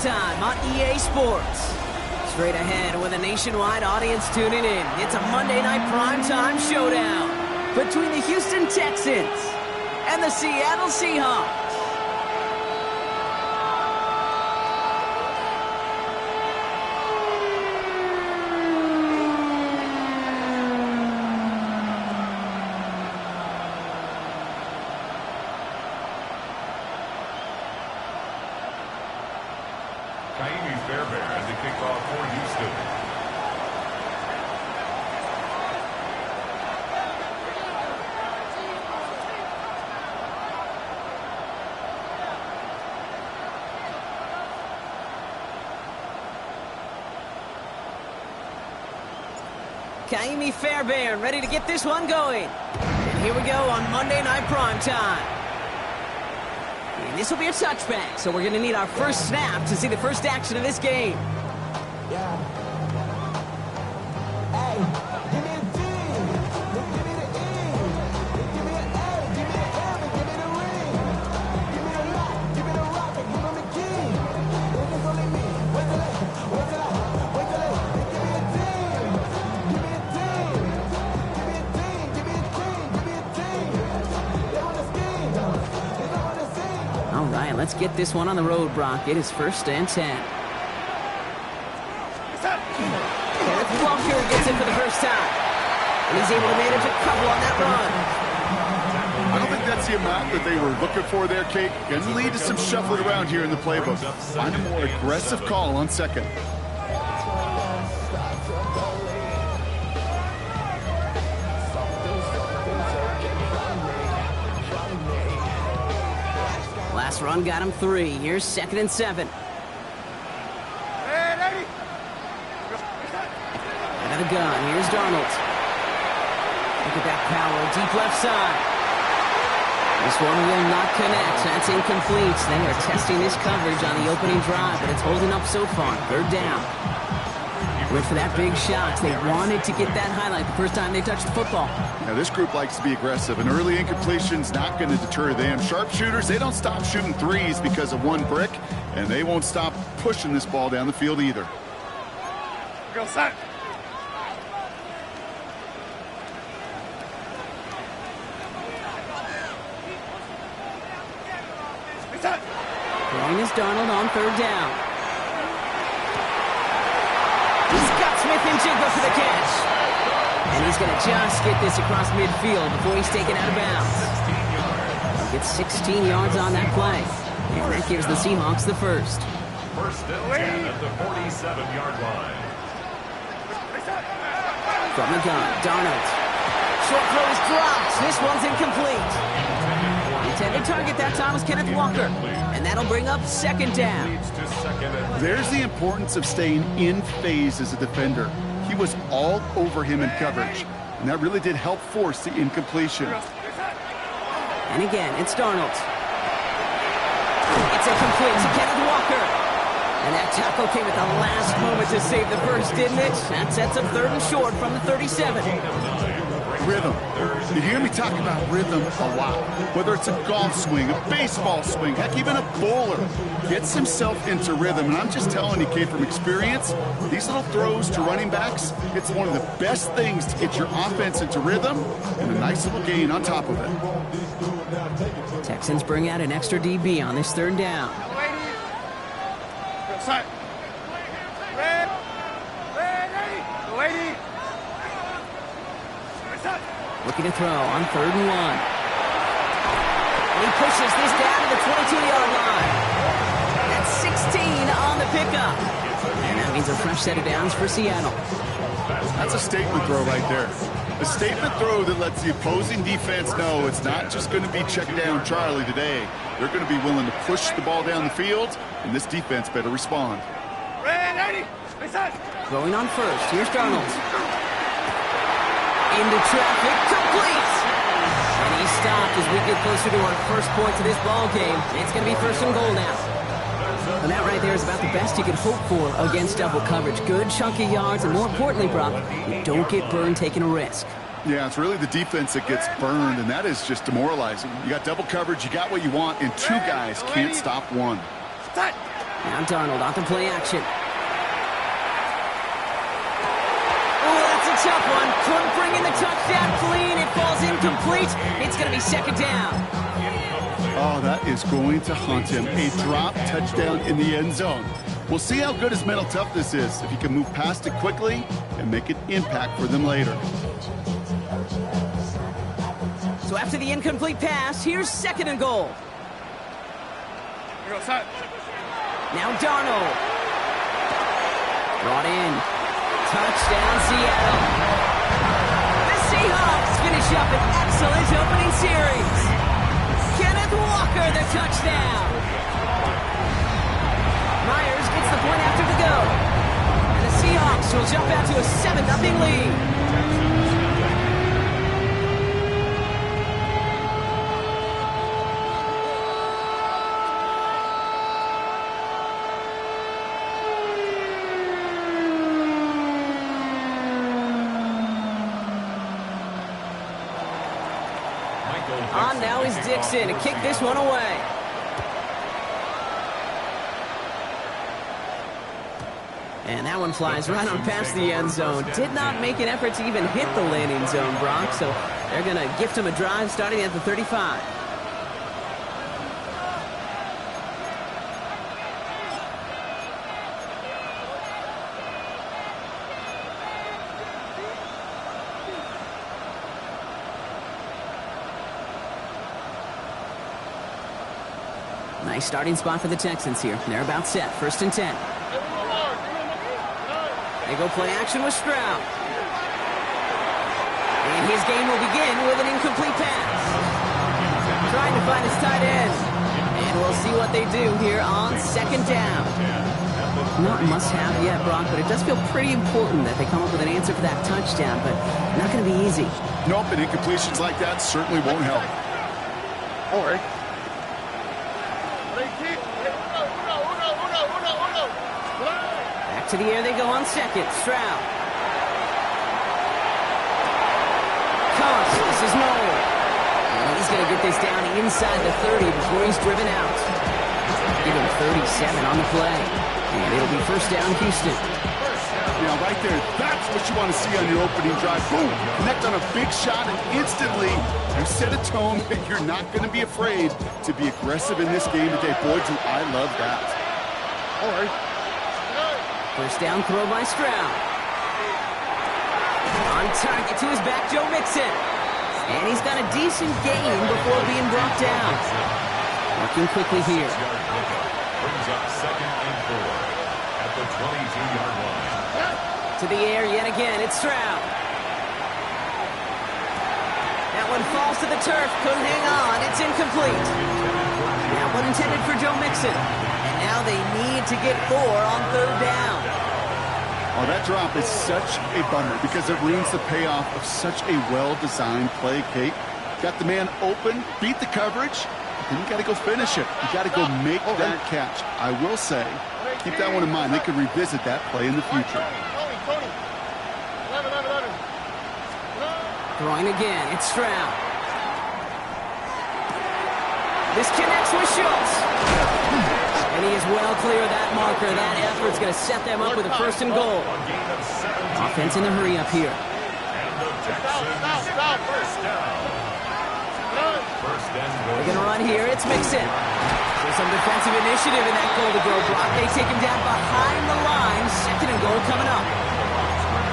time on EA Sports. Straight ahead with a nationwide audience tuning in. It's a Monday night primetime showdown between the Houston Texans and the Seattle Seahawks. Fairbairn to kick off for Houston. Kaimi Fairbairn ready to get this one going. And here we go on Monday Night Primetime. And this will be a touchback, so we're going to need our first snap to see the first action of this game. Yeah. Hey, give me a D. Give me the E. Give me an A. Give me an M. Give me the ring. Give me the lock. Give me the rock. And give me the key. It's only me. Wait till it. Wait till it. Wait till it. Give me a team. Give me a team. Give me a team. Give me a team. Give me a team. They want to scheme. They don't want to sing. All right, let's get this one on the road, Brock. It is 1st and 10. Walker gets it for the first time. And he's able to manage a couple on that run. I don't think that's the amount that they were looking for there, Kate. Going to lead to some shuffling around here in the playbook. Find a more aggressive call on second. Last run got him 3. Here's 2nd and 7. Out of gun. Here's Darnold. Look at that power. Deep left side. This one will not connect. That's incomplete. They are testing this coverage on the opening drive, but it's holding up so far. 3rd down. Went for that big shot. They wanted to get that highlight the first time they touched the football. Now, this group likes to be aggressive, and early incompletion's not going to deter them. Sharpshooters, they don't stop shooting threes because of one brick, and they won't stop pushing this ball down the field either. Go, set. Throwing is Darnold on 3rd down. He's got Smith and Jigba for the catch. And he's going to just get this across midfield before he's taken out of bounds. Gets 16 yards on that play. And that gives the Seahawks the first. 1st and 10 at the 47-yard line. From the gun, Darnold. Short throw is dropped. This one's incomplete. Intended target that time was Kenneth Walker. And that'll bring up 2nd down. There's the importance of staying in phase as a defender. He was all over him in coverage, and that really did help force the incompletion. And again, it's Darnold. It's incomplete to Kenneth Walker. And that tackle came at the last moment to save the first, didn't it? That sets up 3rd and short from the 37. Rhythm. You hear me talk about rhythm a lot. Whether it's a golf swing, a baseball swing, heck, even a bowler gets himself into rhythm. And I'm just telling you, Kate, from experience, these little throws to running backs, it's one of the best things to get your offense into rhythm and a nice little gain on top of it. Texans bring out an extra DB on this 3rd down. Looking to throw on 3rd and 1. And he pushes this down to the 22-yard line. That's 16 on the pickup. And that means a fresh set of downs for Seattle. That's a statement throw right there. A statement throw that lets the opposing defense know it's not just going to be check down Charlie today. They're going to be willing to push the ball down the field, and this defense better respond. Throwing on 1st. Here's Darnold. Into traffic, complete! And he stopped as we get closer to our first points of this ball game. It's going to be 1st and goal now. And that right there is about the best you could hope for against double coverage. Good chunky yards, and more importantly, Brock, you don't get burned taking a risk. Yeah, it's really the defense that gets burned, and that is just demoralizing. You got double coverage, you got what you want, and 2 guys can't stop one. Now Darnold on the play action. Oh, that's a tough one. Couldn't bring in the touchdown clean. It falls incomplete. It's going to be second down. Oh, that is going to haunt him. A drop touchdown in the end zone. We'll see how good his mental toughness is, if he can move past it quickly and make an impact for them later. So after the incomplete pass, here's second and goal. Now Darnold. Brought in. Touchdown, Seattle. The Seahawks finish up an excellent opening series. Kenneth Walker, the touchdown. Myers gets the point after the go. And the Seahawks will jump out to a 7-0 lead. On now is Dixon to kick this one away. And that one flies right on past the end zone. Did not make an effort to even hit the landing zone, Brock. So they're going to gift him a drive starting at the 35. Nice starting spot for the Texans here. They're about set. 1st and 10. They go play action with Stroud. And his game will begin with an incomplete pass. Trying to find his tight end. And we'll see what they do here on second down. Not must-have yet, Brock, but it does feel pretty important that they come up with an answer for that touchdown, but not going to be easy. Nope, and incompletions like that certainly won't help. All right. Back to the air they go on second. Stroud. This is Noel. And he's going to get this down inside the 30 before he's driven out. Give him 37 on the play. And it'll be first down, Houston. Yeah, right there. That's what you want to see on your opening drive. Boom! Connect on a big shot, and instantly you set a tone that you're not going to be afraid to be aggressive in this game today. Boy, do I love that. All right. First down throw by Stroud. On target to his back, Joe Mixon. And he's got a decent gain before being brought down. Working quickly here. Brings up 2nd and 4 at the 22-yard line. To the air yet again, it's Stroud. That one falls to the turf, couldn't hang on, it's incomplete. That one intended for Joe Mixon. And now they need to get 4 on 3rd down. Oh, that drop is such a bummer because it ruins the payoff of such a well-designed play, Kate. Got the man open, beat the coverage, then you got to go finish it. You got to go make that catch. I will say, keep that one in mind. They could revisit that play in the future. Throwing again, it's Stroud. This connects with Schultz. And he is well clear of that marker. That effort's going to set them up with a 1st and goal. Offense in the hurry up here. They're going to run here. It's Mixon. There's some defensive initiative in that goal to go block. They take him down behind the line. 2nd and goal coming up.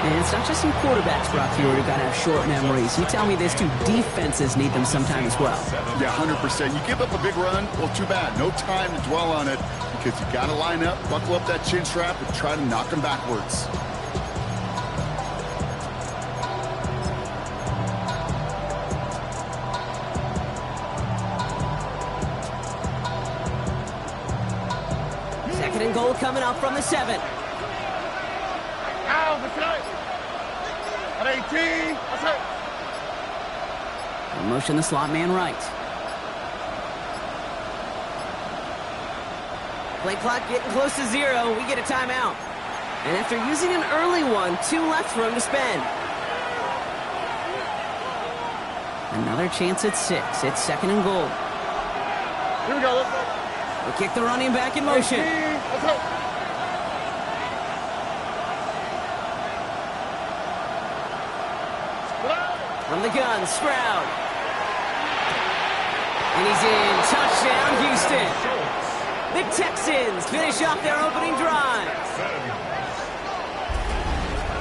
And it's not just some quarterbacks, Brock, here who've got to have short memories. You tell me this too, defenses need them sometime as well. Yeah, 100%. You give up a big run, well, too bad. No time to dwell on it because you got to line up, buckle up that chin strap, and try to knock them backwards. Second and goal coming up from the 7. At 18. That's it. Motion the slot man right. Play clock getting close to 0. We get a timeout. And after using an early one, 2 left for him to spend. Another chance at 6. It's 2nd and goal. Here we go. Let's go. We'll kick the running back in motion. 18. That's From the gun, Stroud. And he's in. Touchdown, Houston. The Texans finish off their opening drive.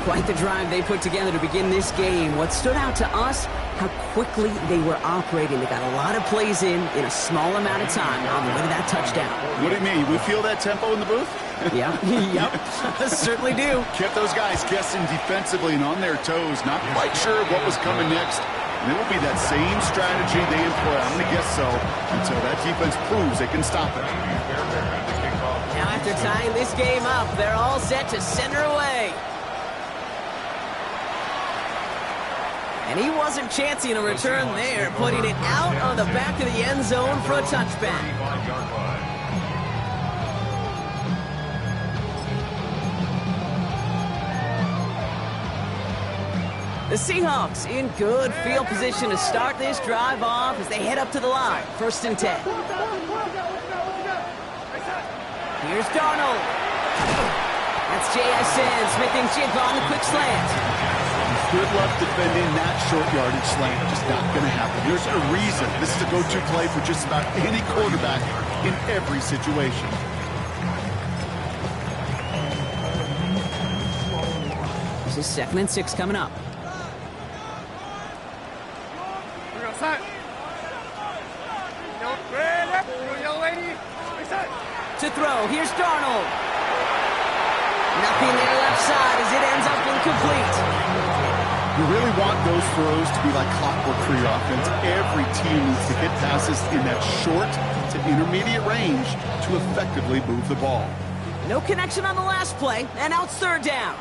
Quite the drive they put together to begin this game. What stood out to us, how quickly they were operating. They got a lot of plays in a small amount of time on the way to that touchdown. What do you mean? We feel that tempo in the booth? Yeah, yep, certainly do. Kept those guys guessing defensively and on their toes, not quite sure what was coming next. And it will be that same strategy they employ, I'm going to guess so, until that defense proves they can stop it. Now after tying this game up, they're all set to center away. And he wasn't chancing a return there, putting it out on the back of the end zone for a touchback. The Seahawks in good field position to start this drive off as they head up to the line. 1st and 10. Here's Darnold. That's JSN. Smith-Njigba on the quick slant. Good luck defending that short yardage slant. Just not going to happen. There's a reason. This is a go-to play for just about any quarterback in every situation. This is 2nd and 6 coming up. To throw, here's Darnold. Nothing there left side as it ends up incomplete. You really want those throws to be like clockwork for your offense. Every team needs to hit passes in that short to intermediate range to effectively move the ball. No connection on the last play, and out 3rd down.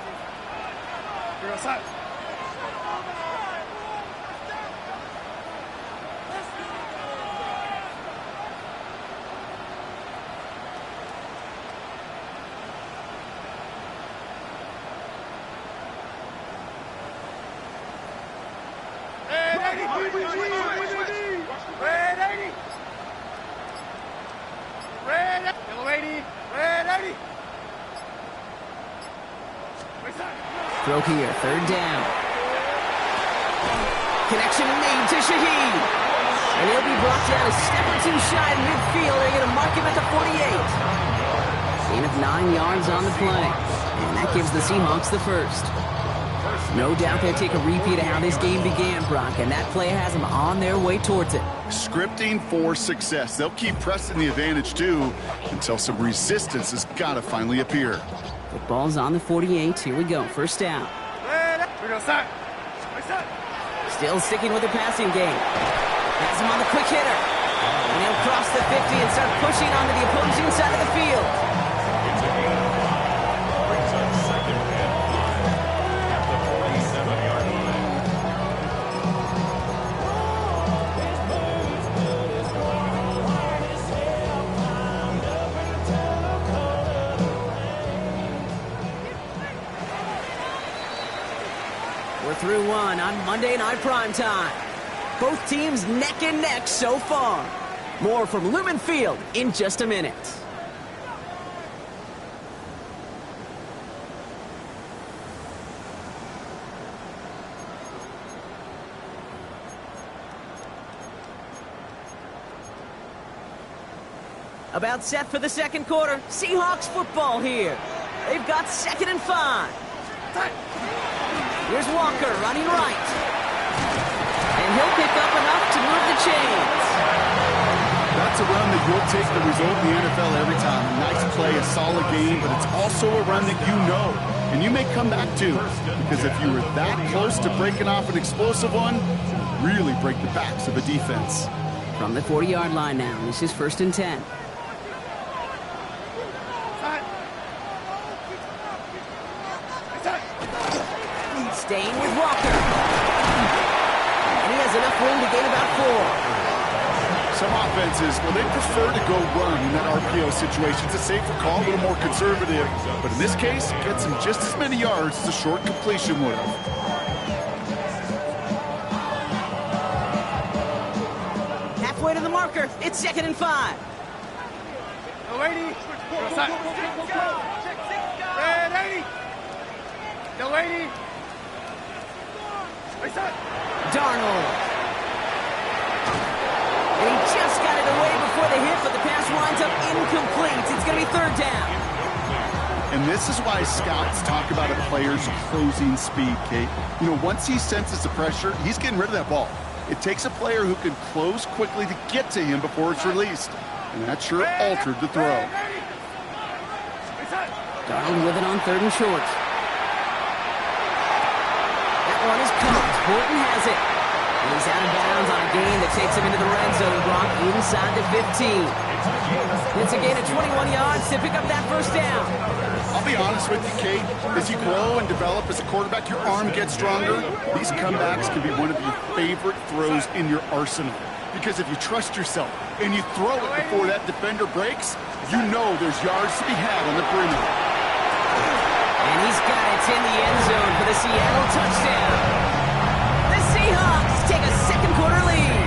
Throw here, 3rd down. Connection made to Shaheed. And he'll be brought down a step or two shy of midfield. They're going to mark him at the 48. Gain of 9 yards on the play. And that gives the Seahawks the first. No doubt they'll take a repeat of how this game began, Brock, and that play has them on their way towards it. Scripting for success. They'll keep pressing the advantage, too, until some resistance has got to finally appear. The ball's on the 48. Here we go. 1st down. Still sticking with the passing game. Has him on the quick hitter. And he'll cross the 50 and start pushing onto the opposing side of the field. It's a gain. Brings up 2nd and 5 at the 47-yard line. We're through one on Monday Night Primetime. Both teams neck and neck so far. More from Lumen Field in just a minute. About set for the 2nd quarter. Seahawks football here. They've got 2nd and 5. Here's Walker running right. And he'll pick up enough to move the chains. That's a run that you'll take the result in the NFL every time. A nice play, a solid game, but it's also a run that you know and you may come back to. Because if you were that close to breaking off an explosive one, you really break the backs of a defense. From the 40-yard line now, this is 1st and 10. Staying with Walker. And he has enough room to gain about 4. Some offenses, well, they prefer to go run in that RPO situation. It's a safer call, a little more conservative. But in this case, it gets him just as many yards as a short completion would have. Halfway to the marker. It's 2nd and 5. Darnold. And he just got it away before the hit, but the pass winds up incomplete. It's going to be third down. And this is why scouts talk about a player's closing speed, Kate. You know, once he senses the pressure, he's getting rid of that ball. It takes a player who can close quickly to get to him before it's released. And that sure altered the throw. Darnold with it on third and short. That one is caught. Horton has it. And he's out of bounds on a gain that takes him into the red zone. Brock inside the 15. It's a gain of 21 yards to pick up that first down. I'll be honest with you, Kate. As you grow and develop as a quarterback, your arm gets stronger. These comebacks can be one of your favorite throws in your arsenal. Because if you trust yourself and you throw it before that defender breaks, you know there's yards to be had on the perimeter. And he's got it. It's in the end zone for the Seattle touchdown. The Seahawks take a second quarter lead.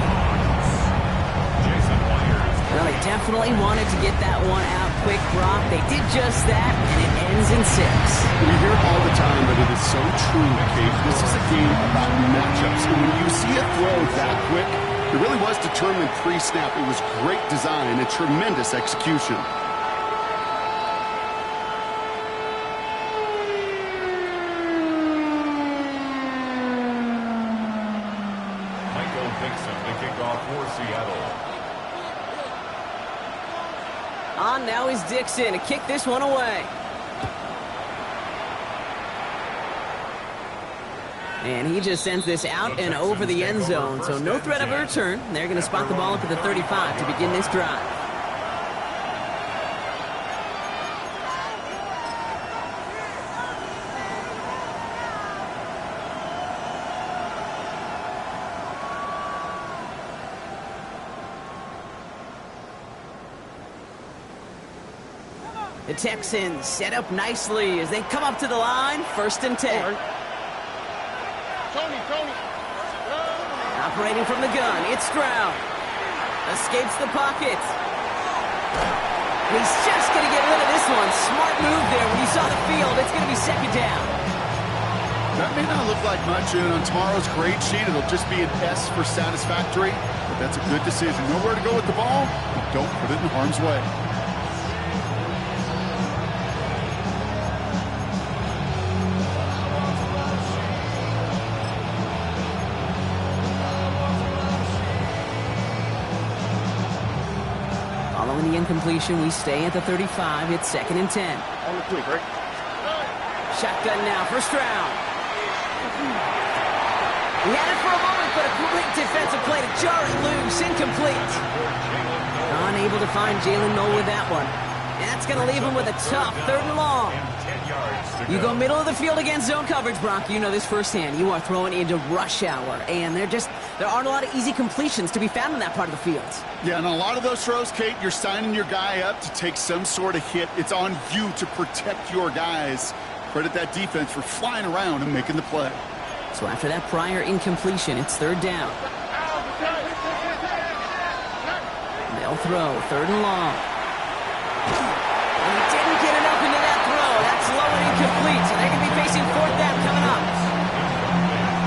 Well, they definitely wanted to get that one out quick, Brock. They did just that, and it ends in 6. We hear it all the time, but it is so true, Kate. This is a game about matchups. And when you see a throw that quick, it really was determined pre-snap. It was great design and tremendous execution. Michael Dixon to kick off for Seattle. On now is Dixon to kick this one away. And he just sends this out and over the end zone, so no threat of a return. They're going to spot the ball up at the 35 to begin this drive. The Texans set up nicely as they come up to the line, 1st and 10. Tony. Operating from the gun, it's Stroud. Escapes the pocket. He's just going to get rid of this one. Smart move there when you saw the field. It's going to be second down. That may not look like much, and on tomorrow's grade sheet, it'll just be an S for satisfactory, but that's a good decision. Know where to go with the ball, and don't put it in harm's way. Following the incompletion, we stay at the 35. It's 2nd and 10. On the quick, right? Shotgun now for Stroud. He had it for a moment, but a great defensive play to jar it loose. Incomplete. Unable to find Jalen Noel with that one. That's going to leave him with a tough 3rd and long. You go middle of the field against zone coverage, Brock. You know this firsthand. You are throwing into rush hour, and there aren't a lot of easy completions to be found in that part of the field. Yeah, and a lot of those throws, Kate, you're signing your guy up to take some sort of hit. It's on you to protect your guys. Credit that defense for flying around and making the play. So after that prior incompletion, it's 3rd down. They'll throw 3rd and long. And he didn't get enough into that throw. That's low and incomplete. So they're going to be facing 4th down coming up.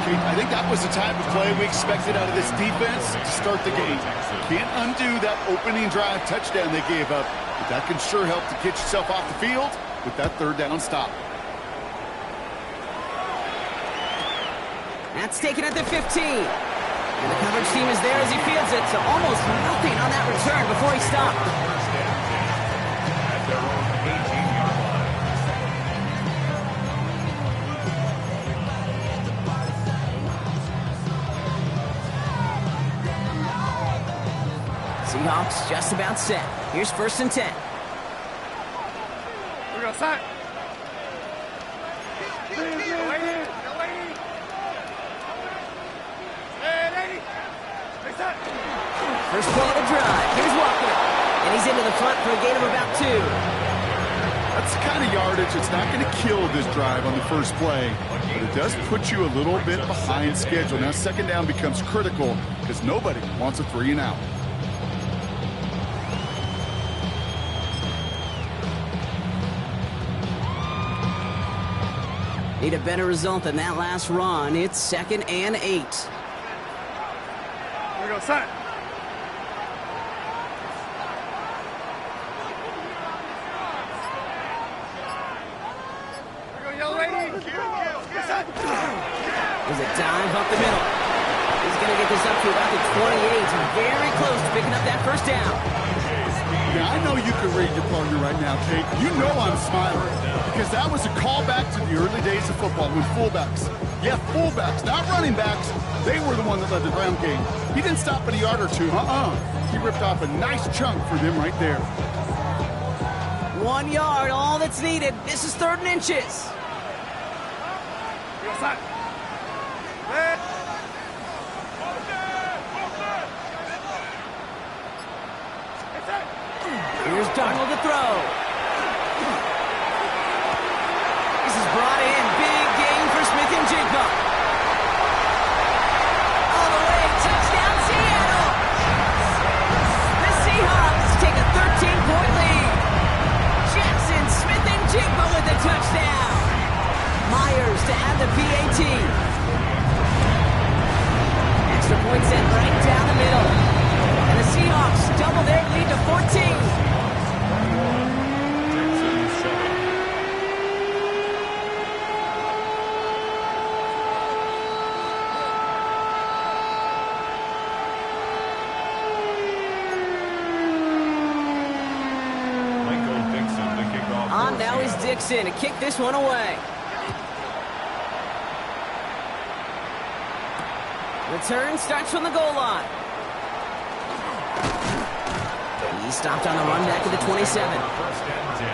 Kate, I think that was the type of play we expected out of this defense to start the game. Can't undo that opening drive touchdown they gave up, but that can sure help to get yourself off the field with that 3rd down stop. That's taken at the 15. And the coverage team is there as he fields it, so almost nothing on that return before he stopped. At their own 18-yard line. Seahawks just about set. Here's 1st and 10. We're going to sack. First play of the drive. Here's Walker. And he's into the front for a gain of about 2. That's the kind of yardage that's not going to kill this drive on the first play, but it does put you a little bit behind schedule. Now 2nd down becomes critical because nobody wants a 3 and out. Need a better result than that last run. It's 2nd and 8. Outside. There you go, young lady. There's a dive up the middle. He's going to get this up to about the 28. Very close to picking up that first down. Yeah, I know you can read your partner right now, Kate. You know I'm smiling because that was a callback to the early days of football when fullbacks, fullbacks, not running backs, they were the one that led the ground game. He didn't stop at a yard or two, He ripped off a nice chunk for them right there. 1 yard, all that's needed. This is 3rd and inches. Outside. Here's Darnold to throw. This is brought in. Big gain for Smith and Jigba. All the way. Touchdown, Seattle. The Seahawks take a 13-point lead. Jackson, Smith and Jigba with the touchdown. Myers to add the PAT. Extra point sent right down the middle. And the Seahawks double their lead to 14. On now is Dixon to kick this one away. Return starts from the goal line. He stopped on the run back at the 27. First and 10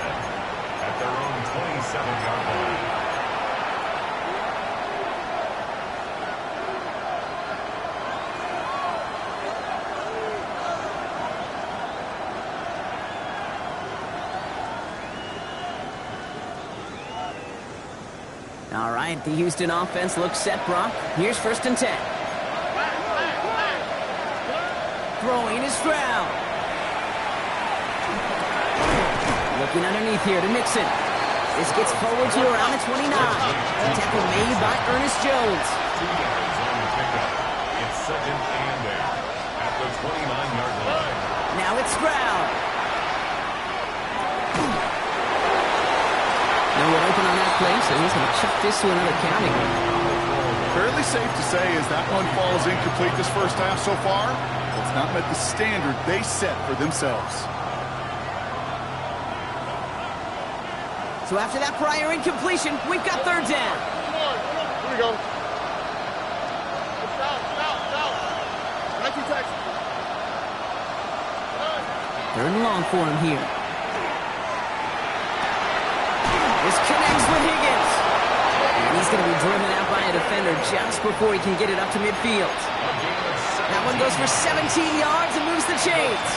at their own 27-yard line. All right, the Houston offense looks set, Brock. Here's 1st and 10. Throwing is Stroud. Looking underneath here to Mixon. This gets forward to around the 29. Tackle made by Ernest Jones. 2 yards on the pickup. It's 2nd and 8 at the 29-yard line. Now it's Stroud. No one open on that play, so he's going to chuck this to another counting. Fairly safe to say as that one falls incomplete this first half so far, it's not met the standard they set for themselves. So after that prior incompletion, we've got 3rd down. Here we go. South. 19 Texas. 3rd and long for him here. This connects with Higgins. And he's going to be driven out by a defender just before he can get it up to midfield. That one goes for 17 yards and moves the chains.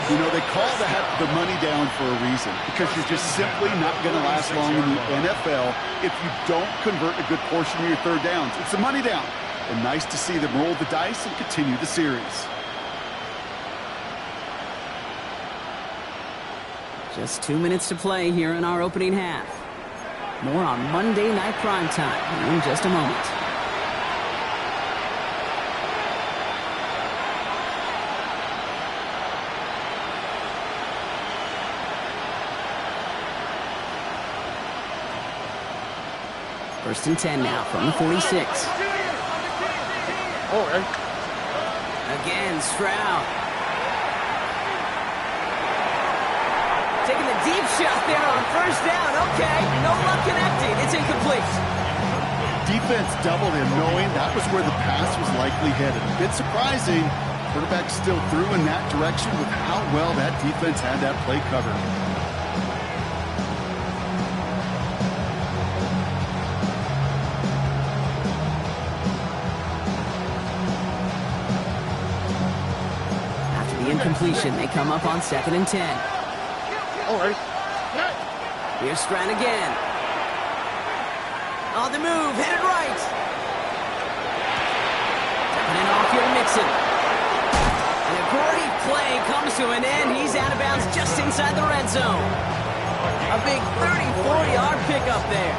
You know, they call that the money down for a reason because you're just simply not going to last long in the NFL if you don't convert a good portion of your 3rd downs. It's a money down. And nice to see them roll the dice and continue the series. Just 2 minutes to play here in our opening half. More on Monday Night Primetime in just a moment. First and 10 now from the 46. All right. Again, Stroud. Taking the deep shot there on 1st down. Okay, no luck connecting. It's incomplete. Defense doubled him knowing that was where the pass was likely headed. A bit surprising. Quarterback still threw in that direction with how well that defense had that play covered. Incompletion. They come up on 2nd and 10. All right. Here's Stroud again. On the move, headed right. Tapping it off here to Mixon. And a great play comes to an end. He's out of bounds just inside the red zone. A big 34-yard pickup there.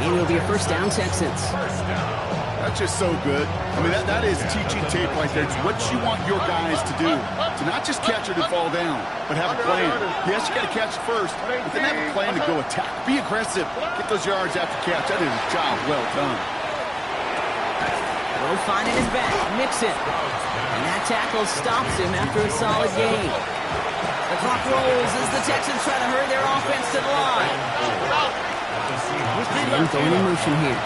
And it'll be a 1st down, Texans. First down. That's just so good. I mean, that is teaching tape right there. It's what you want your guys to do. To not just catch it and fall down, but have a plan. Yes, you got to catch it first, but then have a plan to go attack. Be aggressive. Get those yards after catch. That is a job well done. Will find in his back. Mixon. And that tackle stops him after a solid gain. The clock rolls as the Texans try to hurry their offense to the line. And going in motion here.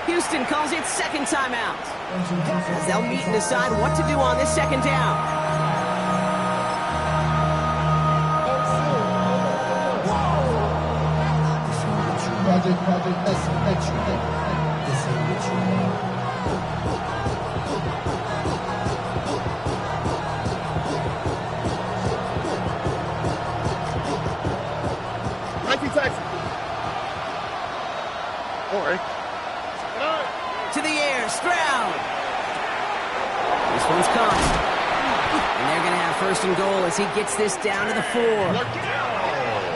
Houston calls it second timeout, as they'll meet and decide what to do on this second down. All right. To the air, Stroud. This one's caught. And they're going to have first and goal as he gets this down to the 4.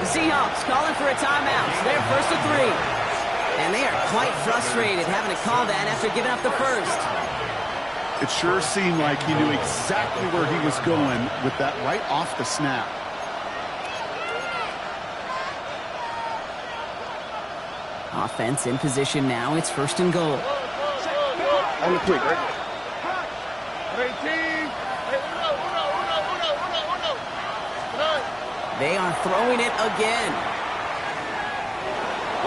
The Seahawks calling for a timeout. So they're first to 3. And they are quite frustrated having to call that after giving up the first. It sure seemed like he knew exactly where he was going with that right off the snap. Offense in position now. It's first and goal. On the quick, right? They are throwing it again.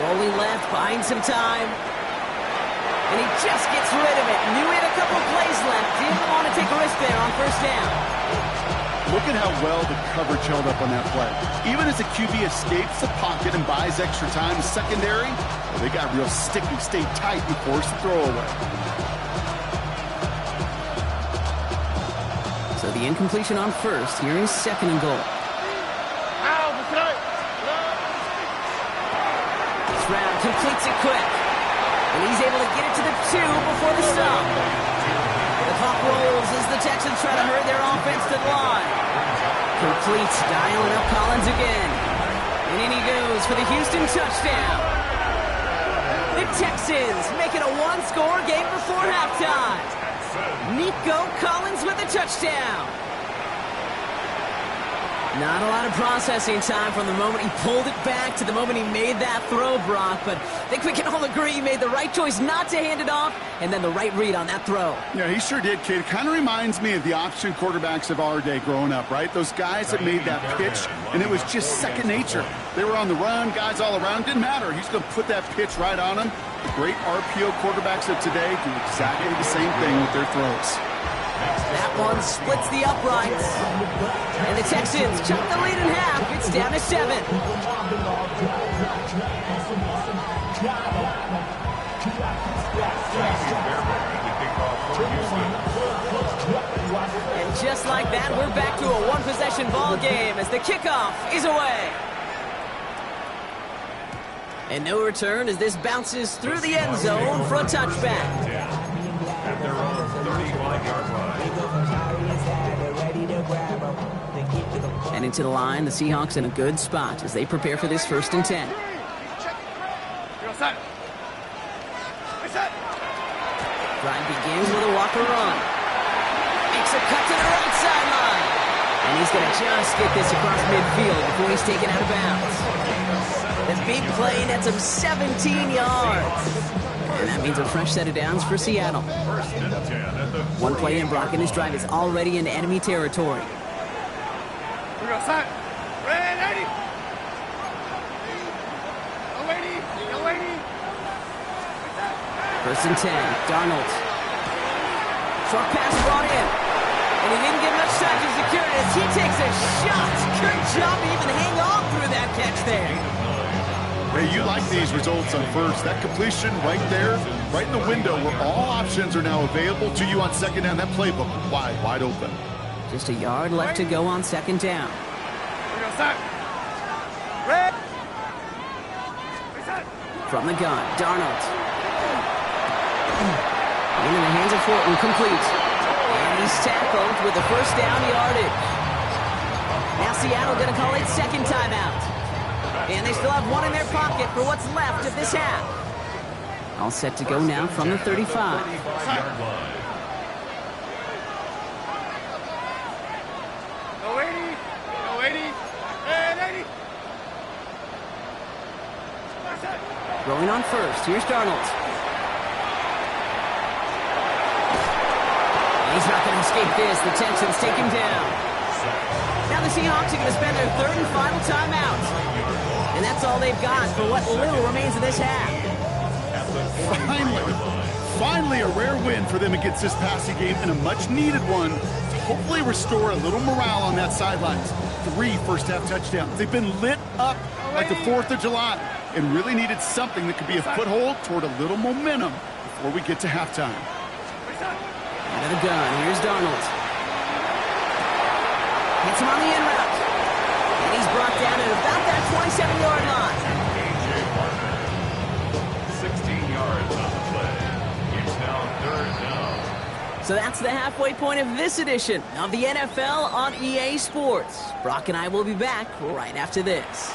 Rolling left, buying some time. And he just gets rid of it. Knew he had a couple plays left. Didn't want to take a risk there on first down. Look at how well the coverage held up on that play. Even as the QB escapes the pocket and buys extra time, the secondary, well, they got real sticky, stayed tight and forced the throwaway. So the incompletion on first. Here is second and goal. Stroud completes it quick. And he's able to get it to the 2 before the stop. The clock rolls as the Texans try to hurry their offense to the line. Completes, dialing up Collins again. And in he goes for the Houston touchdown. The Texans make it a one-score game before halftime. Nico Collins with a touchdown. Not a lot of processing time from the moment he pulled it back to the moment he made that throw, Brock. But I think we can all agree he made the right choice not to hand it off, and then the right read on that throw. Yeah, he sure did, kid. It kind of reminds me of the option quarterbacks of our day growing up, right? Those guys that made that pitch, and it was just second nature. They were on the run, guys all around. Didn't matter. He's going to put that pitch right on them. The great RPO quarterbacks of today do exactly the same thing with their throws. That one splits the uprights. And the Texans chop the lead in half. It's down to 7. And just like that, we're back to a one-possession ball game as the kickoff is away. And no return as this bounces through the end zone for a touchback. At their own 35-yard line. And into the line, the Seahawks in a good spot as they prepare for this first and 10. Drive begins with a walker run. Makes a cut to the right sideline. And he's going to just get this across midfield before he's taken out of bounds. The big play nets him 17 yards. And that means a fresh set of downs for Seattle. One play in, Brock, and his drive is already in enemy territory. First and 10, Darnold. Short pass brought in. And he didn't get much time to secure it as he takes a shot. Good job to even hang on through that catch there. Hey, you like these results on first. That completion right there, right in the window where all options are now available to you on second down. That playbook wide open. Just a yard left to go on second down. From the gun, Darnold. Into the hands of Fortin, complete. And He's tackled with the first down yardage. Now Seattle going to call it second timeout. And they still have one in their pocket for what's left of this half. All set to go now from the 35. No 80. No 80. Hey, 80. Throwing on first. Here's Darnold. He's not going to escape this. The Texans take him down. Now the Seahawks are going to spend their third and final timeout. And that's all they've got for what little remains of this half. Finally a rare win for them against this passing game, and a much-needed one to hopefully restore a little morale on that sidelines. 3 first-half touchdowns. They've been lit up like the 4th of July and really needed something that could be a foothold toward a little momentum before we get to halftime. Out of the gun, here's Darnold. Hits him on the in route. And he's brought down at about that 27-yard line. 16 yards on the play. It's now third down. So that's the halfway point of this edition of the NFL on EA Sports. Brock and I will be back right after this.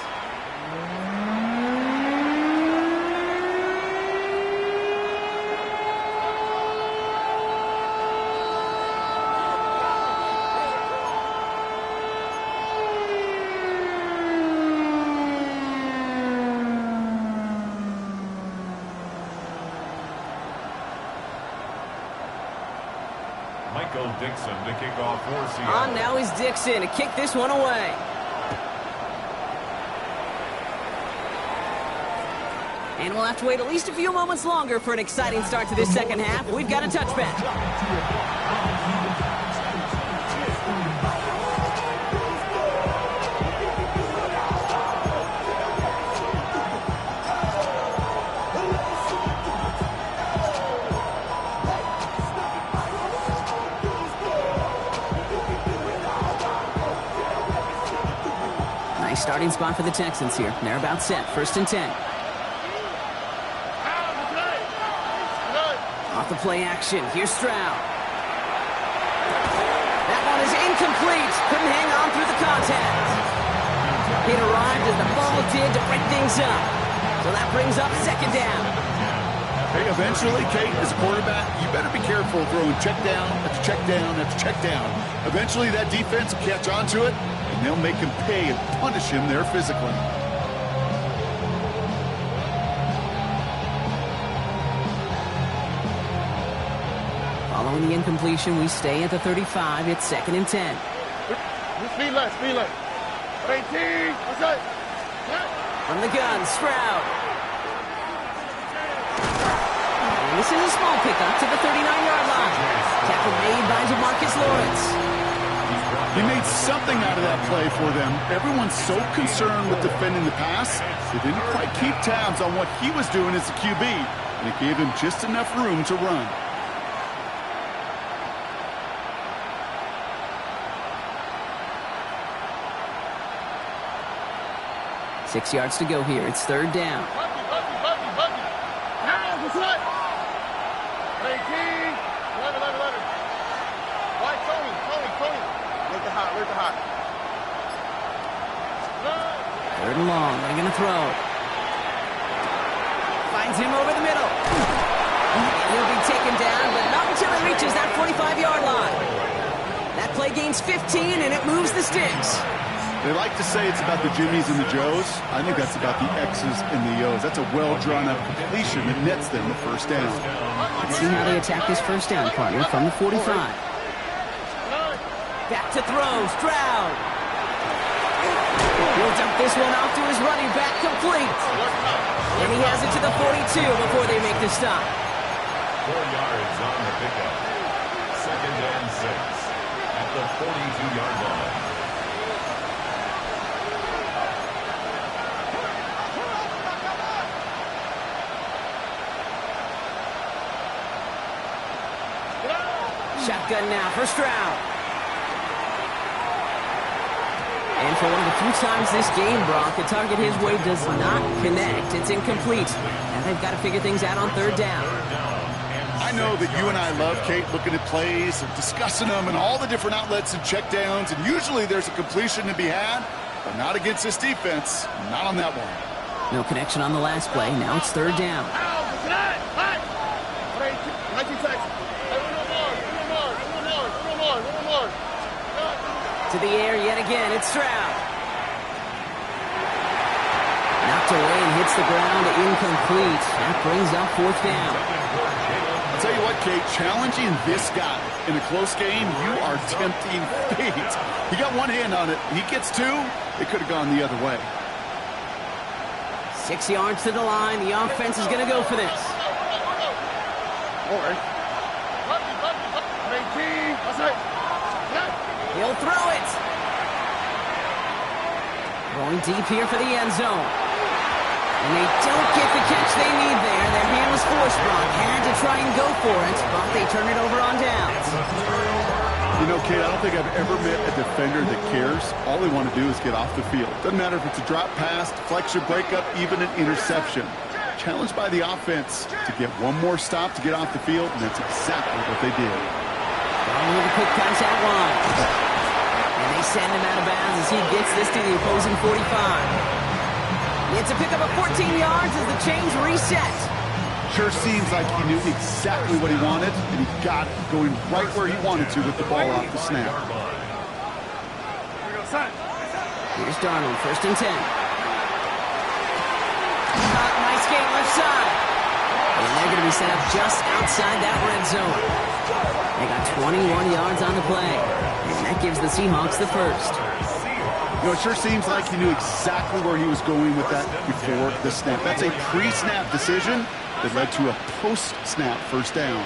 Michael Dixon to kick off for Seattle. On now is Dixon to kick this one away. And we'll have to wait at least a few moments longer for an exciting start to this second half. We've got a touchback. Nice starting spot for the Texans here. They're about set. First and 10. Off the play action. Here's Stroud. That one is incomplete. Couldn't hang on through the contact. It arrived as the bubble did to break things up. So that brings up second down. Hey, eventually, Kate, as a quarterback, you better be careful throwing check down after check down after check down. Eventually, that defense will catch on to it, and they'll make him pay and punish him there physically. Following the incompletion, we stay at the 35. It's second and 10. Speed left, speed left. 18. What's that? From the gun, Stroud. And this is a small pickup to the 39-yard line. Tackle made by Jamarcus Lawrence. He made something out of that play for them. Everyone's so concerned with defending the pass, they didn't quite keep tabs on what he was doing as a QB, and it gave him just enough room to run. 6 yards to go here. It's third down. Buggy. Now, what's that? 18. 11. White, Tony. Look at hot. Third and long. They're going to throw. Finds him over the middle. And he'll be taken down, but not until he reaches that 45-yard line. That play gains 15, and it moves the sticks. They like to say it's about the Jimmies and the Joes. I think that's about the X's and the O's. That's a well-drawn-up completion that nets them the first down. Let's see how they attack this first down, partner, from the 45. Back to throw, Stroud. He'll dump this one off to his running back, complete. And he has it to the 42 before they make the stop. 4 yards on the pickup. Second and 6 at the 42-yard line. Shotgun now for Stroud. And for one of the few times this game, Brock, the target his way does not connect. It's incomplete. And they've got to figure things out on third down. I know that you and I love, Kate, looking at plays and discussing them and all the different outlets and checkdowns, and usually there's a completion to be had, but not against this defense, not on that one. No connection on the last play. Now it's third down. To the air yet again. It's Stroud. Knocked away and hits the ground. Incomplete. That brings up fourth down. I'll tell you what, Kate, challenging this guy in a close game, you are tempting fate. He got one hand on it. He gets two. It could have gone the other way. 6 yards to the line. The offense is going to go for this. He'll throw it. Going deep here for the end zone. And they don't get the catch they need there. Their hand was forced, Brock. Had to try and go for it, but they turn it over on downs. You know, Kate, I don't think I've ever met a defender that cares. All they want to do is get off the field. Doesn't matter if it's a drop pass, deflection, breakup, even an interception. Challenged by the offense to get one more stop to get off the field, and that's exactly what they did. Down with a quick contact line. And they send him out of bounds as he gets this to the opposing 45. It's a pickup of 14 yards as the chains reset. Sure seems like he knew exactly what he wanted, and he got it, going right where he wanted to with the ball off the snap. Here's Darnold, first and 10. Nice game left side. And they're going to be set up just outside that red zone. They got 21 yards on the play, and that gives the Seahawks the first. You know, it sure seems like he knew exactly where he was going with that before the snap. That's a pre-snap decision that led to a post-snap first down.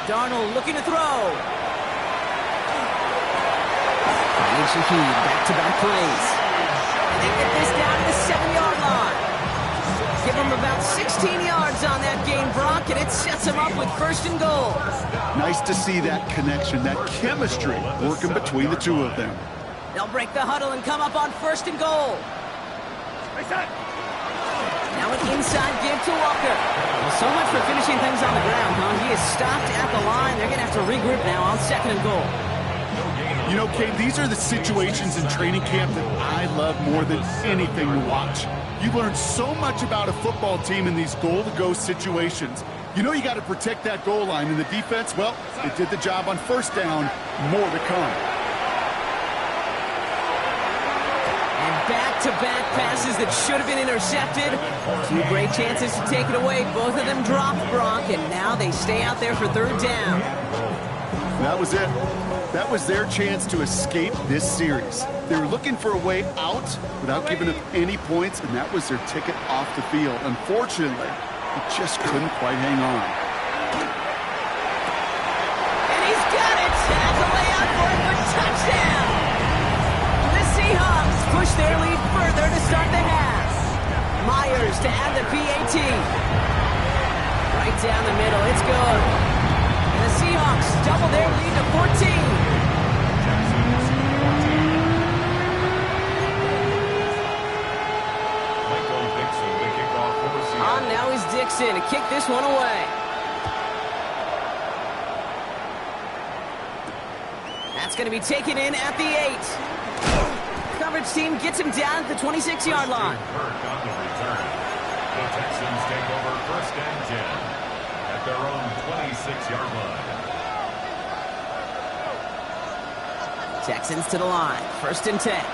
Darnold looking to throw. Finding Shaheed, back-to-back plays. And they get this down to the 7-yard line. Give him about 16 yards on that game, Brock, and it sets him up with first and goal. Nice to see that connection, that chemistry working between the two of them. They'll break the huddle and come up on first and goal. Now an inside give to Walker. Well, so much for finishing things on the ground, huh? He is stopped at the line. They're going to have to regroup now on second and goal. You know, Kate, these are the situations in training camp that I love more than anything to watch. You learn so much about a football team in these goal-to-go situations. You know you got to protect that goal line, and the defense, well, they did the job on first down. More to come. And back-to-back passes that should have been intercepted. Two great chances to take it away. Both of them dropped, Brock, and now they stay out there for third down. That was it. That was their chance to escape this series. They were looking for a way out without giving up any points, and that was their ticket off the field. Unfortunately, he just couldn't quite hang on. And he's got it! Has a layout for it for touchdown! The Seahawks push their lead further to start the half. Myers to add the PAT. Right down the middle, it's good. And the Seahawks double their lead to 14. On now is Dixon to kick this one away. That's going to be taken in at the 8. Coverage team gets him down at the 26-yard line. The Texans take over first and 10 at their own 26-yard line. Texans to the line. First and 10.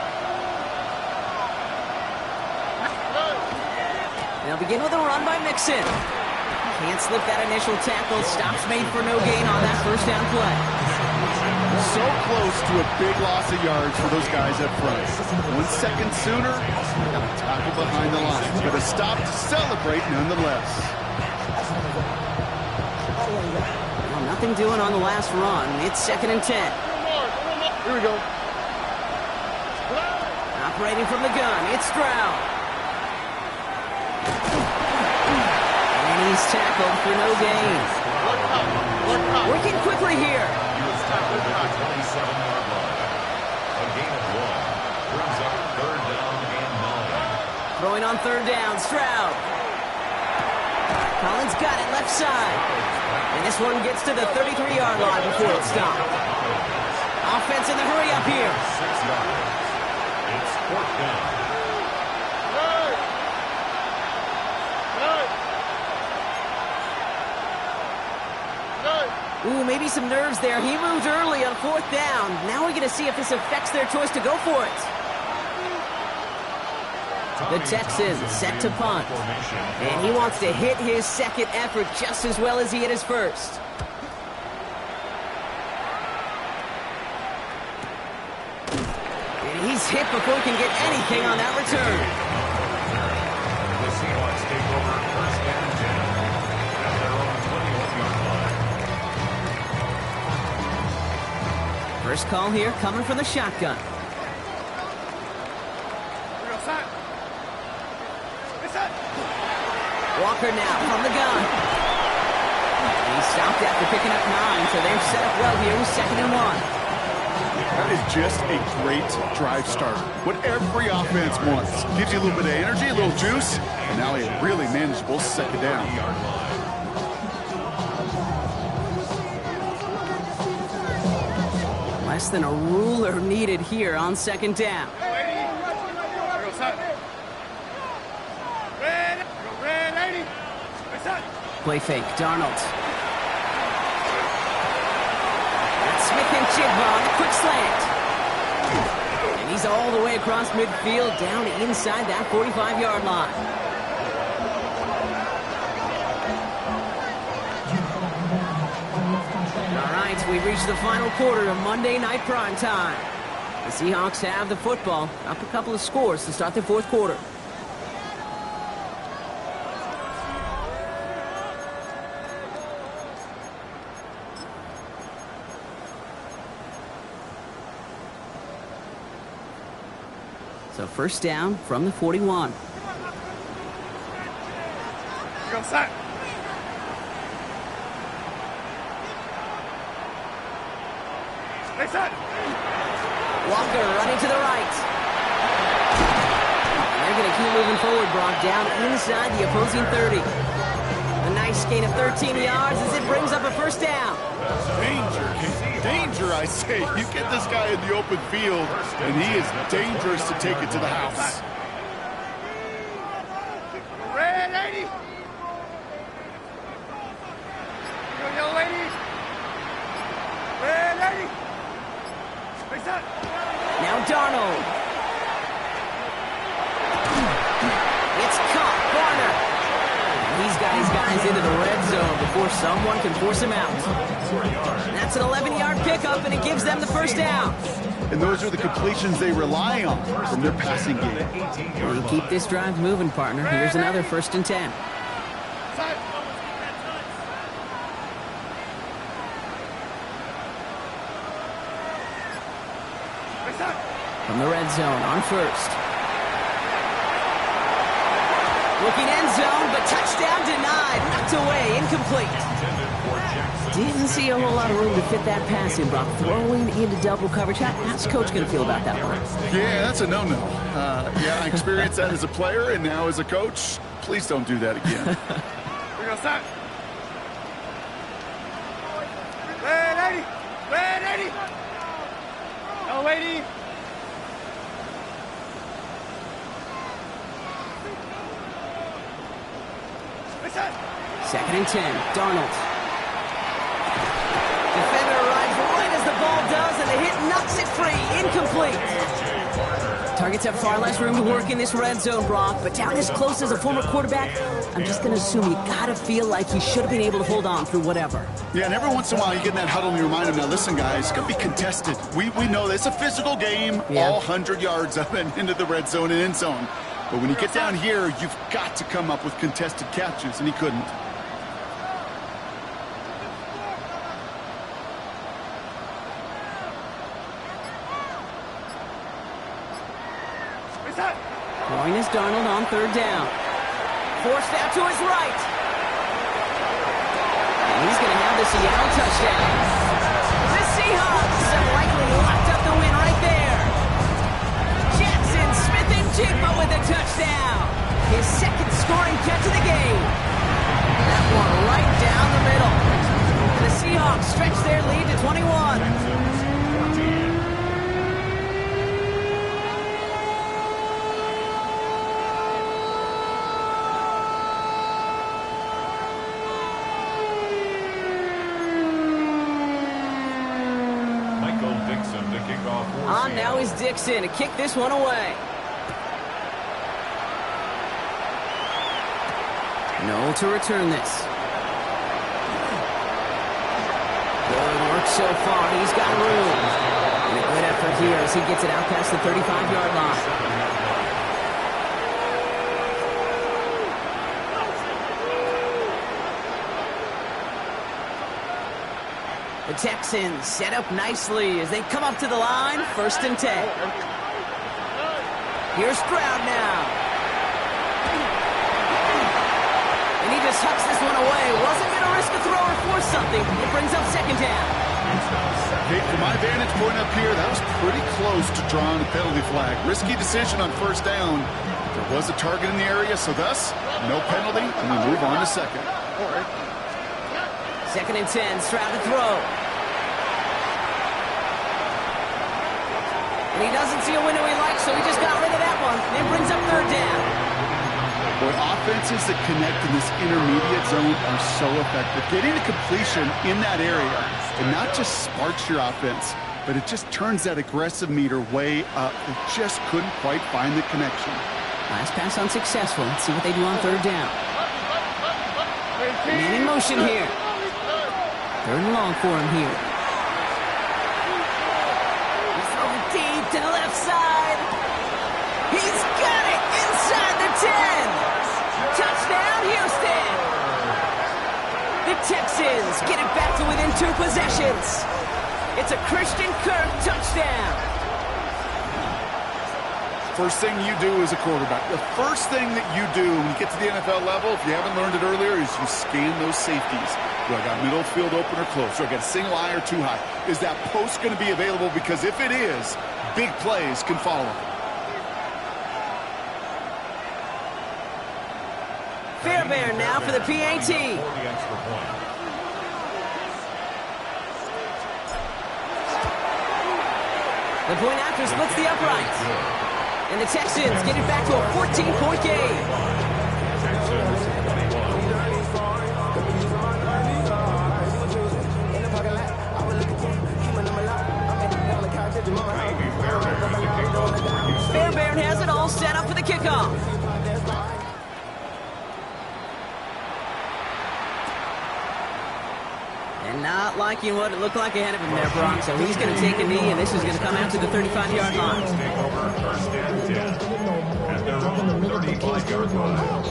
They'll begin with a run by Mixon. Can't slip that initial tackle. Stops made for no gain on that first down play. So close to a big loss of yards for those guys up front. 1 second sooner, got a tackle behind the line. But a stop to celebrate nonetheless. Well, nothing doing on the last run. It's second and 10. Here we go. Operating from the gun, it's Stroud. And he's tackled for no gain. Working quickly here. He was tackled at the 27-yard line. A gain of 1 brings up third down and Throwing on third down, Stroud. Collins got it left side. And this one gets to the 33-yard line before it's stopped. Offense in the hurry up here. 6 yards. It's fourth down. Ooh, maybe some nerves there. He moved early on fourth down. Now we're going to see if this affects their choice to go for it. The Texans set to punt. And he wants to hit his second effort just as well as he hit his first. And he's hit before he can get anything on that return. The Seahawks take over first and 10 at their own 21-yard line. First call here coming from the shotgun. Walker now from the gun. He stopped after picking up 9, so they're set up well here with 2nd and 1. That is just a great drive start. What every offense wants. Gives you a little bit of energy, a little juice, and now a really manageable second down. Less than a ruler needed here on 2nd down. Play fake, Darnold. That's Smith and Chigba on the quick slant. And he's all the way across midfield, down inside that 45-yard line. All right, we've reached the final quarter of Monday Night Primetime. The Seahawks have the football, up a couple of scores to start the fourth quarter. So first down from the 41. Go, set. Stay set. Walker running to the right. And they're going to keep moving forward, Brock, down inside the opposing 30. A nice gain of 13 yards as it brings up a first down. Danger, I say. You get this guy in the open field, and he is dangerous to take it to the house. Red 80. Go, yellow lady. Red 80. Stay set. Now Darnold. It's caught. Garner. He's got his guys into the red zone before someone can force him out. That's an 11-yard pickup, and it gives them the first down. And those are the completions they rely on from their passing game. We keep this drive moving, partner. Here's another 1st and 10. Set. Stay set. From the red zone on first. Looking end zone, but touchdown denied. Knocked away, incomplete. Didn't see a whole lot of room to fit that pass in, Brock. Throwing into double coverage. How's Coach going to feel about that one? Yeah, that's a no-no. Yeah, I experienced that as a player and now as a coach. Please don't do that again. We go, set. Red 80. Red 80. Yellow lady. Stay set. 2nd and 10. Darnold. Defender arrives right as the ball does, and the hit knocks it free. Incomplete. Targets have far less room to work in this red zone, Brock, but down this close as a former quarterback, I'm just going to assume you got to feel like he should have been able to hold on through whatever. Yeah, and every once in a while you get in that huddle and you remind them, now listen, guys, it's going to be contested. We know this. It's a physical game, Yeah. all 100 yards up and into the red zone and end zone. But when you get down here, you've got to come up with contested catches, and he couldn't. Throwing is Darnold on 3rd down. Forced out to his right. And he's going to have the Seattle touchdown. The Seahawks have likely locked up the win right there. Jackson, Smith, and Jigba with the touchdown. touchdown. His second scoring catch of the game. That one right down the middle. And the Seahawks stretch their lead to 21. Texans 14. Michael Dixon to kick off for On now Seattle. is Dixon to kick this one away. Noel to return this. Good work so far. He's got room. And a good effort here as he gets it out past the 35-yard line. The Texans set up nicely as they come up to the line, 1st and 10. Here's Stroud now. And he just hucks this one away. Wasn't going to risk a throw or force something. It brings up 2nd down. Hey, from my vantage point up here, that was pretty close to drawing a penalty flag. Risky decision on 1st down. There was a target in the area, so thus, no penalty, and we move on to 2nd. 2nd and 10, Stroud to throw. And he doesn't see a window he likes, so he just got rid of that one. And it brings up 3rd down. Boy, offenses that connect in this intermediate zone are so effective. Getting a completion in that area, and not just sparks your offense, but it just turns that aggressive meter way up. They just couldn't quite find the connection. Last pass unsuccessful. Let's see what they do on 3rd down. Man in motion here. 3rd and long for him here. He's throwing deep to the left side. He's got it inside the 10. Touchdown, Houston. The Texans get it back to within 2 possessions. It's a Christian Kirk touchdown. First thing you do as a quarterback, the first thing that you do when you get to the NFL level, if you haven't learned it earlier, is you scan those safeties. Do I got middle field open or close? Do I got a single eye or too high? Is that post going to be available? Because if it is, big plays can follow. Fairbairn now for the PAT. For the extra point. The point after splits the uprights. And the Texans get it back to a 14-point game. Texans 21. Fairbairn has it all set up for the kickoff. And not liking what it looked like ahead of him there, Brock. So he's going to take a knee, and this is going to come out to the 35-yard line. Take over 1st and 10. At their own 35-yard line.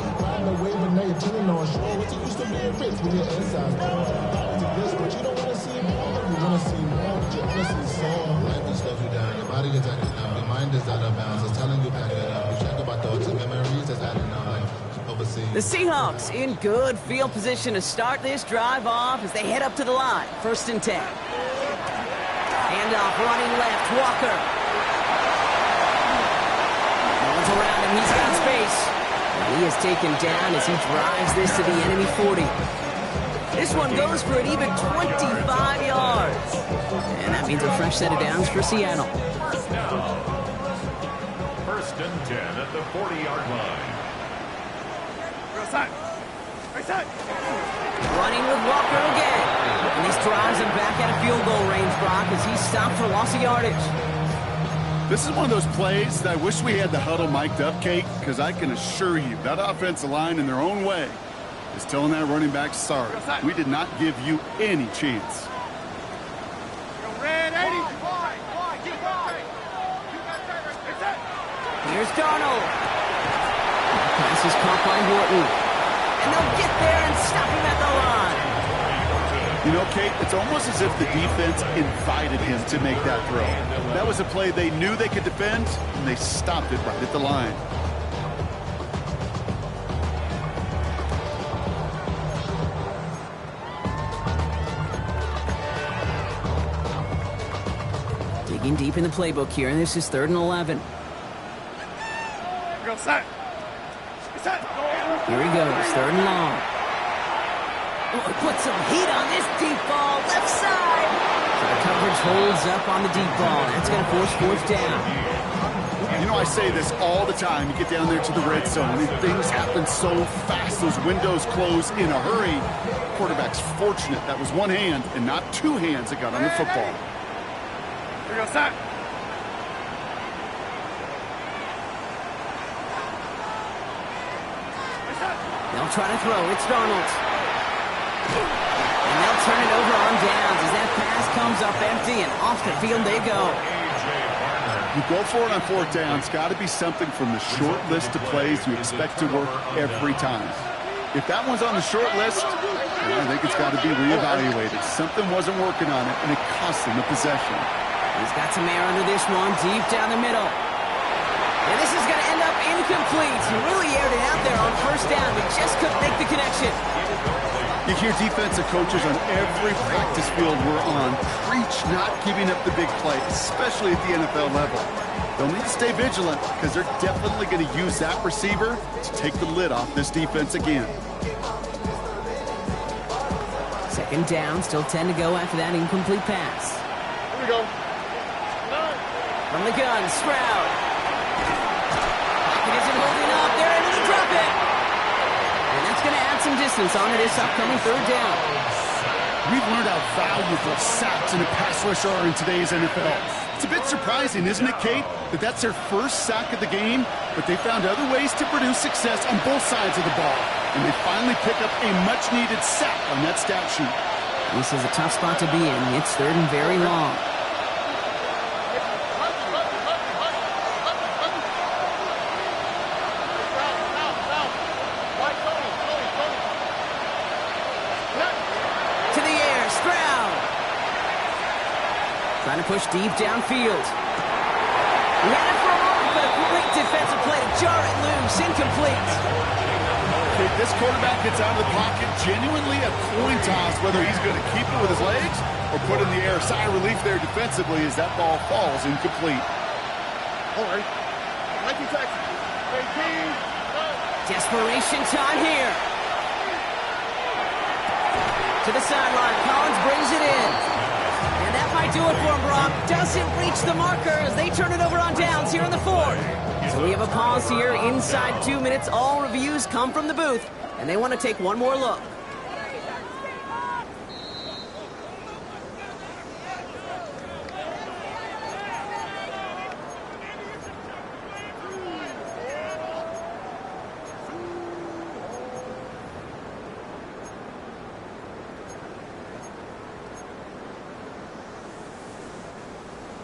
The Seahawks in good field position to start this drive off as they head up to the line. 1st and 10. Handoff running left, Walker. No one's around him, he's got space. And he is taken down as he drives this to the enemy 40. This one goes for an even 25 yards. And that means a fresh set of downs for Seattle. Now, 1st and 10 at the 40-yard line. Running with Walker again. And this drives him back out of field goal range, Brock, as he's stopped for loss of yardage. This is one of those plays that I wish we had the huddle mic'd up, Kate, because I can assure you that offensive line in their own way is telling that running back, sorry, we did not give you any chance. Here's Darnold. Pass is caught by Horton. And they'll get there and stop him at the line. You know, Kate, it's almost as if the defense invited him to make that throw. That was a play they knew they could defend, and they stopped it right at the line. Digging deep in the playbook here, and this is 3rd and 11. Go set. Here he goes, 3rd and long. Oh, put some heat on this deep ball, left side. So the coverage holds up on the deep ball. That's going to force 4th down. You know, I say this all the time. You get down there to the red zone, and things happen so fast. Those windows close in a hurry. Quarterback's fortunate that was one hand and not 2 hands that got on the football. Here we go, sack. They'll try to throw. It's Darnold. And they'll turn it over on downs as that pass comes up empty, and off the field they go. You go for it on 4th down. It's got to be something from the short list of plays you expect to work every time. If that one's on the short list, I think it's got to be reevaluated. Something wasn't working on it, and it cost them the possession. He's got some air under this one, deep down the middle. And this is going to end up incomplete. He really aired it out there on 1st down, but just couldn't make the connection. You hear defensive coaches on every practice field we're on preach not giving up the big play, especially at the NFL level. They'll need to stay vigilant because they're definitely going to use that receiver to take the lid off this defense again. 2nd down, still 10 to go after that incomplete pass. Here we go. From the gun, Stroud. Pocket isn't holding up. They're able to drop it. And that's going to add some distance onto this upcoming 3rd down. We've learned how valuable sacks in a pass rush are in today's NFL. It's a bit surprising, isn't it, Kate, that that's their first sack of the game, but they found other ways to produce success on both sides of the ball. And they finally pick up a much-needed sack on that stat sheet. This is a tough spot to be in. It's 3rd and very long. To the air, Stroud. Trying to push deep downfield. He had it for a moment, but a great defensive play to jar it loose. Incomplete. If this quarterback gets out of the pocket, genuinely a coin toss whether he's going to keep it with his legs or put it in the air. Sigh of relief there defensively as that ball falls incomplete. All right. 19 seconds. 18. Desperation time here. To the sideline. Collins brings it in. And that might do it for him, Brock. Doesn't reach the marker as they turn it over on downs here in the 4th. So we have a pause here inside 2 minutes. All reviews come from the booth, and they want to take one more look.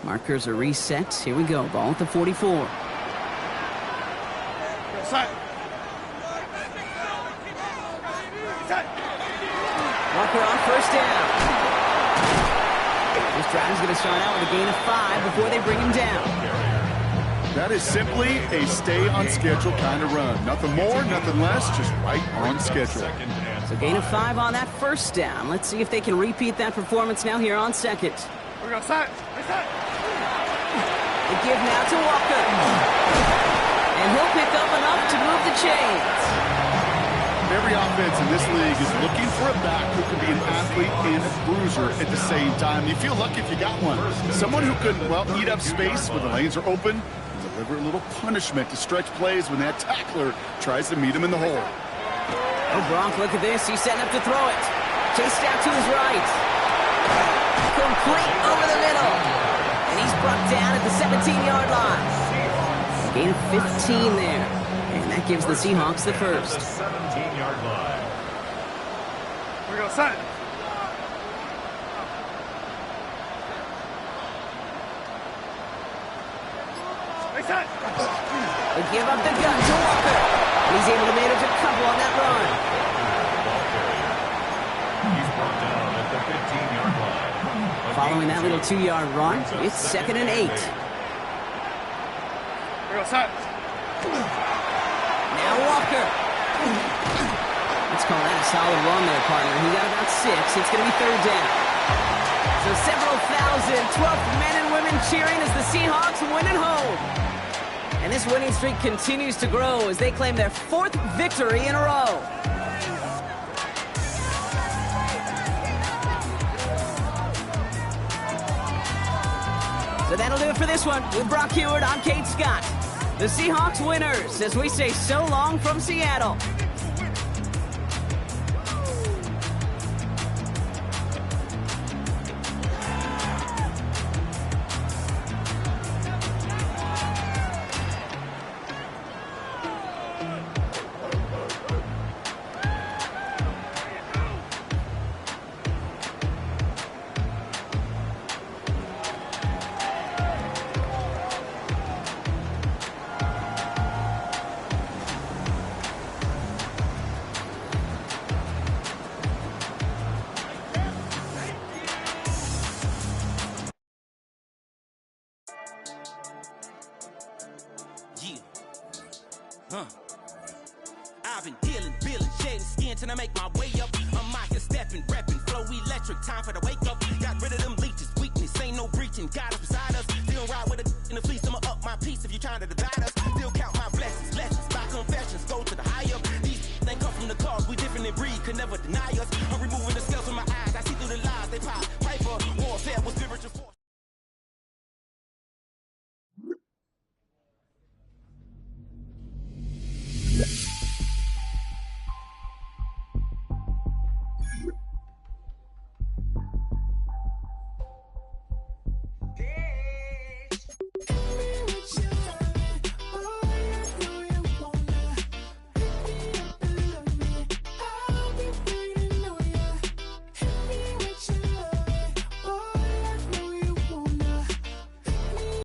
Markers are reset. Here we go. Ball at the 44. Walker on 1st down. This drive is going to start out with a gain of 5 before they bring him down. That is simply a stay-on-schedule kind of run. Nothing more, nothing less, just right on schedule. So gain of 5 on that 1st down. Let's see if they can repeat that performance now here on 2nd. We got sack. They give now to Walker. And he'll pick up enough to move the chains. Every offense in this league is looking for a back who can be an athlete and a bruiser at the same time. You feel lucky if you got one. Someone who can, well, eat up space when the lanes are open, and deliver a little punishment to stretch plays when that tackler tries to meet him in the hole. Oh, Gronk, look at this. He's setting up to throw it. Chased out to his right. Complete over the middle. And he's brought down at the 17-yard line. Gain of 15 there. And that gives the Seahawks the first. 17-yard line. We go, set. Set. They give up the gun to Walker. And he's able to manage a couple on that run. He's brought down at the 15-yard line. Following that little 2-yard run, it's 2nd and 8. We go, set. Now Walker. Let's call that a solid run there, partner. He got about 6. It's going to be 3rd down. So several thousand 12th men and women cheering as the Seahawks win at home. And this winning streak continues to grow as they claim their 4th victory in a row. So that'll do it for this one. With Brock Heward, I'm Kate Scott. The Seahawks winners as we say so long from Seattle. I've been dealing, shedding skin till I make my way up. I'm out here stepping, repping, flow electric, time for the wake up. Got rid of them leeches, weakness, ain't no breaching. God is beside us, still ride with a in the fleece. I'ma up my piece if you trying to divide us. Still count my blessings, lessons, by confessions, go to the higher. These ain't come from the cars, we different in breed, could never deny us. I'm removing